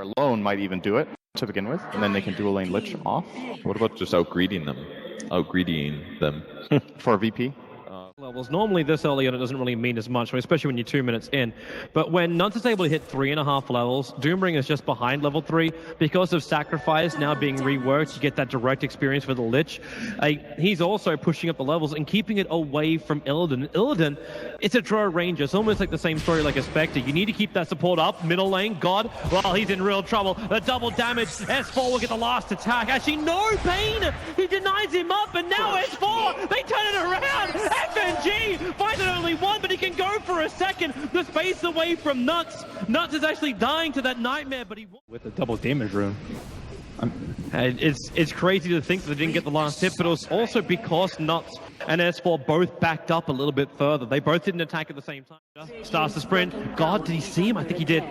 alone might even do it to begin with, and then they can dual lane Lich off. What about just out-greedying them? For VP? Levels. Normally this early on it doesn't really mean as much, especially when you're 2 minutes in. But when Nuts is able to hit 3.5 levels, Doombringer is just behind level 3. Because of Sacrifice now being reworked, you get that direct experience with the Lich. He's also pushing up the levels and keeping it away from Illidan. Illidan, it's a draw ranger. It's almost like the same story like a Spectre. You need to keep that support up. Middle lane, God, well, he's in real trouble. The double damage. S4 will get the last attack. Actually, no pain. He denies him up, and now S4, they turn it around. FNG finds it only one, but he can go for a second. The space away from Nuts. Nuts is actually dying to that nightmare, but he with a double damage rune. It's crazy to think that they didn't get the last hit, but it was also because Nuts and S4 both backed up a little bit further. They both didn't attack at the same time. Starts to sprint. God, did he see him? I think he did.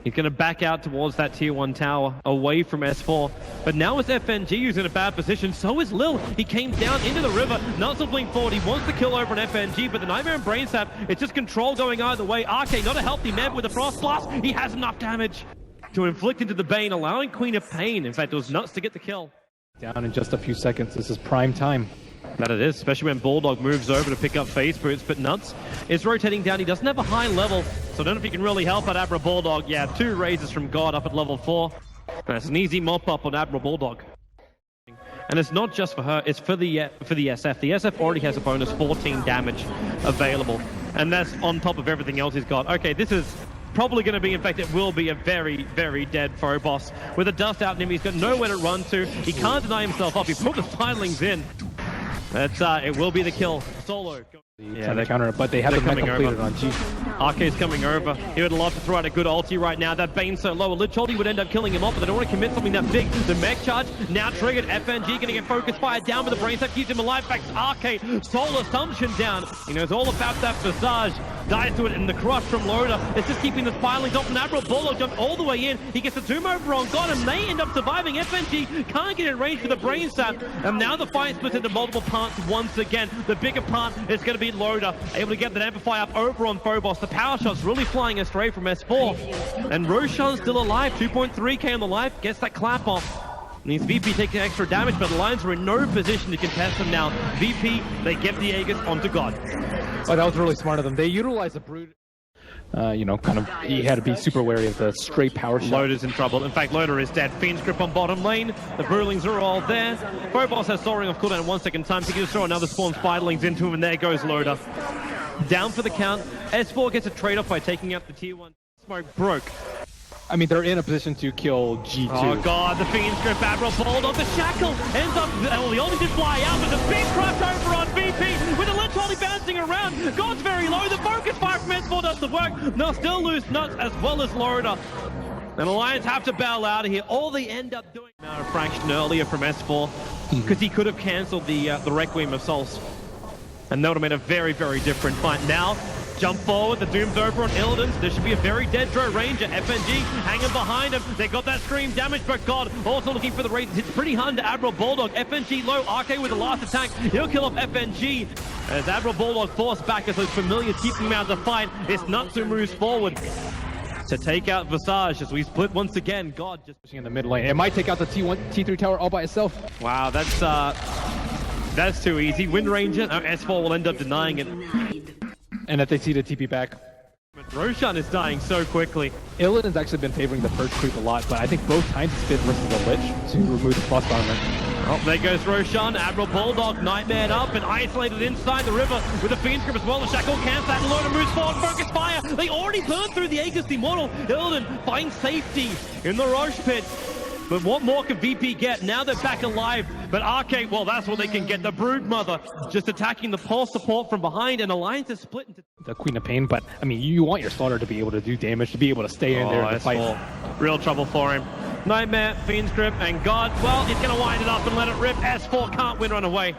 He's going to back out towards that tier 1 tower, away from S4. But now it's FNG who's in a bad position. So is Lil. He came down into the river. Nuts will blink forward. He wants to kill over an FNG, but the Nightmare and Brain Sap, it's just control going either way. Akke, not a healthy man with the Frost Blast. He has enough damage to inflict into the Bane, allowing Queen of Pain. In fact, it was Nuts to get the kill. Down in just a few seconds. This is prime time. That it is, especially when Bulldog moves over to pick up Phase Boots, but Nuts is rotating down. He doesn't have a high level, so I don't know if he can really help out AdmiralBulldog. Yeah, 2 raises from God up at level 4. That's an easy mop-up on AdmiralBulldog. And it's not just for her, it's for the SF. The SF already has a bonus 14 damage available, and that's on top of everything else he's got. Okay, this is probably going to be, in fact, it will be a very, very dead Phobos. With a dust out in him, he's got nowhere to run to. He can't deny himself up. He put the filings in. It will be the kill. Solo. Yeah, they counter it, but they haven't completed on G. Akke's coming over. He would love to throw out a good ulti right now. That Bane's so low. A Lich ulti would end up killing him off, but they don't want to commit something that big. The mech charge now triggered. FNG going to get focus fire down with the brain that keeps him alive. Backs Akke. Soul Assumption down. He knows all about that Visage. Dies to it, and the crush from Loda. It's just keeping the filings off. AdmiralBulldog jumped all the way in. He gets the Doom over on God, and they end up surviving. FNG can't get in range for the brain sap. And now the fight splits into multiple parts once again. The bigger part is going to be Loda, able to get that amplify up over on Phobos. The power shot's really flying astray from S4. And Roshan's still alive. 2.3k on the life. Gets that clap off. Means VP taking extra damage, but the Lions are in no position to contest them now. VP, they get the Aegis onto God. Oh, that was really smart of them. They utilized the Brood. You know, kind of, he had to be super wary of the straight power shot. Loda's in trouble. In fact, Loda is dead. Fiend's grip on bottom lane. The Brewlings are all there. Phobos has soaring off cooldown in 1 second time. He can just throw another spawn Spiderlings into him, and there goes Loda. Down for the count. S4 gets a trade-off by taking out the tier 1. Smoke broke. I mean, they're in a position to kill G2. Oh God, the Fiend's grip, AdmiralBulldog, the shackle ends up, well, the ulti did fly out, but the big crush over on VP with the Lich ulti bouncing around. God's very low, the focus fire from S4 does the work. They'll still lose Nuts as well as Loda. And Alliance have to bail out of here. All they end up doing now a fraction earlier from S4, because he could have cancelled the Requiem of Souls. And that would have made a very, very different fight. Now, jump forward, the Doom's over on Illidan. There should be a very dead Dro Ranger. FNG hanging behind him. They got that scream damage, but God also looking for the raises. It's pretty hard to AdmiralBulldog. FNG low, Akke with the last attack. He'll kill off FNG. As AdmiralBulldog forced back as those familiars keeping him out of the fight. It's Nuts who moves forward to take out Visage as we split once again. God just pushing in the mid lane. It might take out the T3 tower all by itself. Wow, that's too easy. Wind Ranger, S4 will end up denying it. And if they see the TP back. Roshan is dying so quickly. Illidan's actually been favoring the first creep a lot, but I think both times it's been versus the Lich to remove the plus armor. Oh, there goes Roshan. AdmiralBulldog nightmared up and isolated inside the river with the Fiend's grip as well. The shackle cancels that. Loda moves forward. Focus fire. They already burned through the Aegis Immortal. Illidan finds safety in the Roche pit. But what more can VP get? Now they're back alive. But Akke, well, that's what they can get. The Brood Mother just attacking the pulse support from behind, and Alliance is split into the Queen of Pain. But I mean, you want your Slaughter to be able to do damage, to be able to stay in there and fight. Real trouble for him. Nightmare, Fiend's grip, and God, well, he's going to wind it up and let it rip. S4 can't win, run away.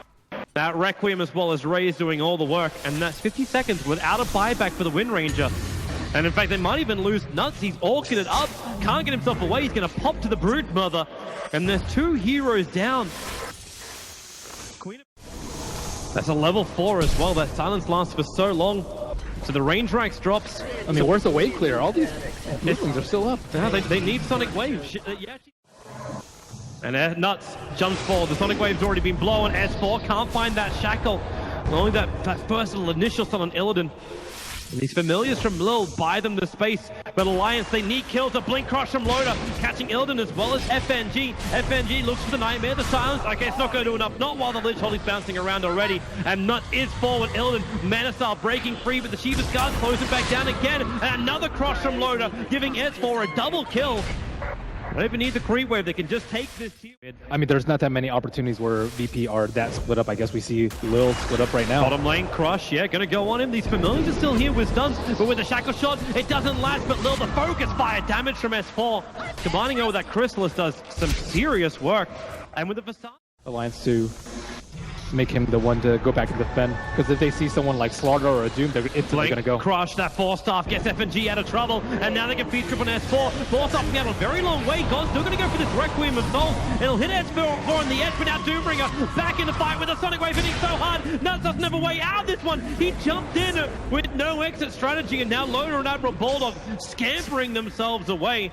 That Requiem as well as Ray's doing all the work, and that's 50 seconds without a buyback for the Wind Ranger. And in fact, they might even lose Nuts. He's orchid it up, can't get himself away. He's going to pop to the Brood Mother, and there's 2 heroes down. That's a level 4 as well. That silence lasts for so long. So the range racks drops. I mean, where's the wave clear? All these things are still up. Yeah, they need Sonic Wave. Yeah. And Nuts jumps forward. The Sonic Wave's already been blown. S4 can't find that shackle. Only that first little initial stun on Illidan. And these familiars from Lil buy them the space, but Alliance, they need kills. A blink crush from Loda, catching Illidan as well as FNG. FNG looks for the Nightmare, the silence. Okay, it's not going to do enough. Not while the Lich Holding's bouncing around already. And Nut is forward. Illidan, Manasar breaking free, but the Shiva's guard closing back down again. And another crush from Loda, giving S4 a double kill. They don't even need the creep wave, they can just take this here. I mean, there's not that many opportunities where VP are that split up. I guess we see Lil split up right now. Bottom lane crush, yeah, gonna go on him. These familiars are still here with stuns, but with the shackle shot, it doesn't last. But Lil, the focus fire damage from S4. Combining over that Chrysalis does some serious work. And with the facade. Alliance to make him the one to go back and defend. Because if they see someone like Slaughter or a Doom, they're instantly going to go. Crush, that Force Staff gets FNG out of trouble. And now they can feed trip on S4. Force Staff out a very long way. God's still going to go for this Requiem of Souls. It'll hit S4 on the edge, but now Doombringer back in the fight with a Sonic Wave hitting so hard. Nuts doesn't have a way out of this one. He jumped in with no exit strategy, and now Loda and AdmiralBulldog scampering themselves away.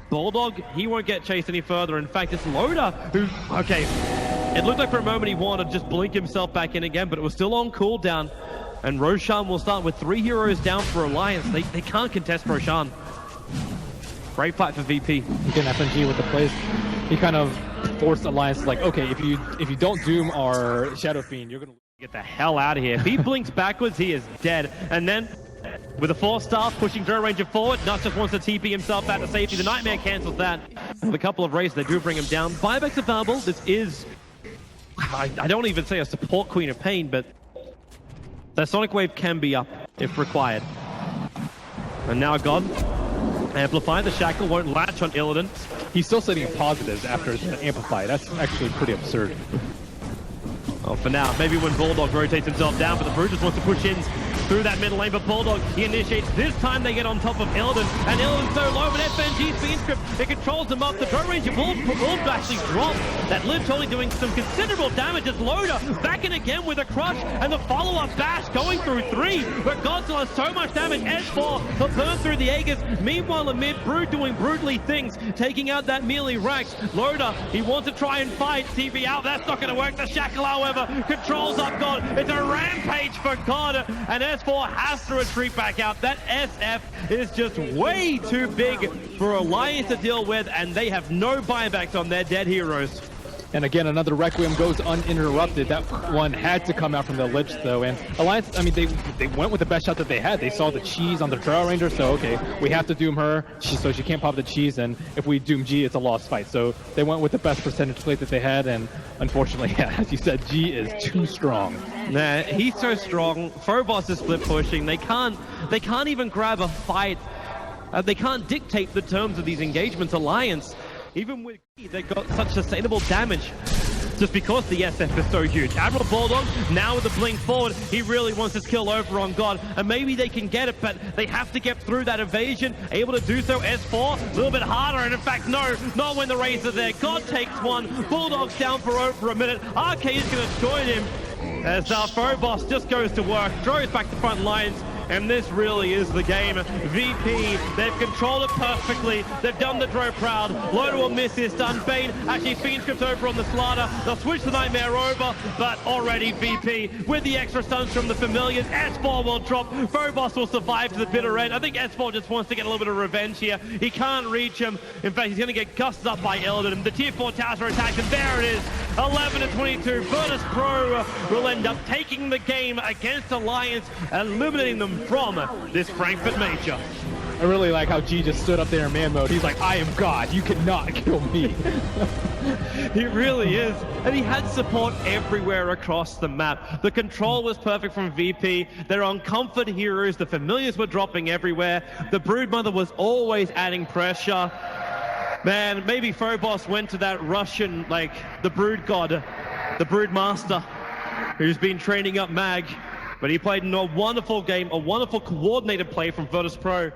Bulldog, he won't get chased any further. In fact, it's Loda who, okay, it looked like for a moment he wanted to just blink himself back in again, but it was still on cooldown. And Roshan will start with 3 heroes down for Alliance. They can't contest Roshan. Great fight for VP. Again, FNG with the plays. He kind of forced Alliance, like, okay, if you don't Doom our Shadow Fiend, you're going to get the hell out of here. If he blinks backwards, he is dead. And then, with a Force Staff pushing Draw Ranger forward, Nuts just wants to TP himself back to safety. The Nightmare cancels that. With a couple of raids, they do bring him down. Buybacks available. This is, I don't even say a support Queen of Pain, but that Sonic Wave can be up if required. And now God, Amplify, the Shackle won't latch on Illidan. He's still sitting in positives after the Amplify. That's actually pretty absurd. Oh, for now, maybe when Bulldog rotates himself down, but the Brute just wants to push in through that middle lane, but Bulldog, he initiates. This time they get on top of Illidan, and Illidan's so low, but FNG's being script, it controls them up. The Draw Ranger Bull actually drops. That Lich only doing some considerable damage as Loda back in again with a crush, and the follow-up bash going through 3, but Godzilla has so much damage. S4, he'll burn through the Aegis. Meanwhile, amid Brute doing brutally things, taking out that melee Rex. Loda, he wants to try and fight. TV out, that's not going to work. The Shackle, however, controls up God. It's a rampage for God, and S4 has to retreat back out. That SF is just way too big for Alliance to deal with, and they have no buybacks on their dead heroes. And again, another Requiem goes uninterrupted. That one had to come out from the Lich, though. And Alliance, I mean, they went with the best shot that they had. They saw the cheese on the Draw Ranger, so okay, we have to Doom her, so she can't pop the cheese, and if we Doom G, it's a lost fight. So they went with the best percentage plate that they had, and unfortunately, yeah, as you said, G is too strong. Nah, he's so strong. Phobos is split pushing. They can't even grab a fight. They can't dictate the terms of these engagements. Alliance, even with they got such sustainable damage just because the SF is so huge. AdmiralBulldog, now with the blink forward, he really wants his kill over on God, and maybe they can get it, but they have to get through that evasion. Able to do so, S4, a little bit harder, and in fact, no, not when the Rays are there. God takes one, Bulldog's down for over a minute. Akke is going to join him as Phobos just goes to work, throws back the front lines, and this really is the game. VP, they've controlled it perfectly. They've done the Dro proud. Loda will miss his stun. Bane actually Fiend script over on the Slaughter. They'll switch the Nightmare over, but already VP with the extra stuns from the familiars. S4 will drop. Phobos will survive to the bitter end. I think S4 just wants to get a little bit of revenge here. He can't reach him. In fact, he's going to get gussed up by Illidan. The tier 4 towers are attacked, and there it is. 11-22. Virtus.pro will end up taking the game against Alliance, eliminating them from this Frankfurt major. I really like how G just stood up there in man mode. He's like, I am God, you cannot kill me. He really is. And he had support everywhere across the map. The control was perfect from VP. They're on comfort heroes. The familiars were dropping everywhere. The Broodmother was always adding pressure. Man, maybe Phobos went to that Russian, like, the Brood God, the Brood Master, who's been training up Mag. But he played in a wonderful game, a wonderful coordinated play from Virtus.pro.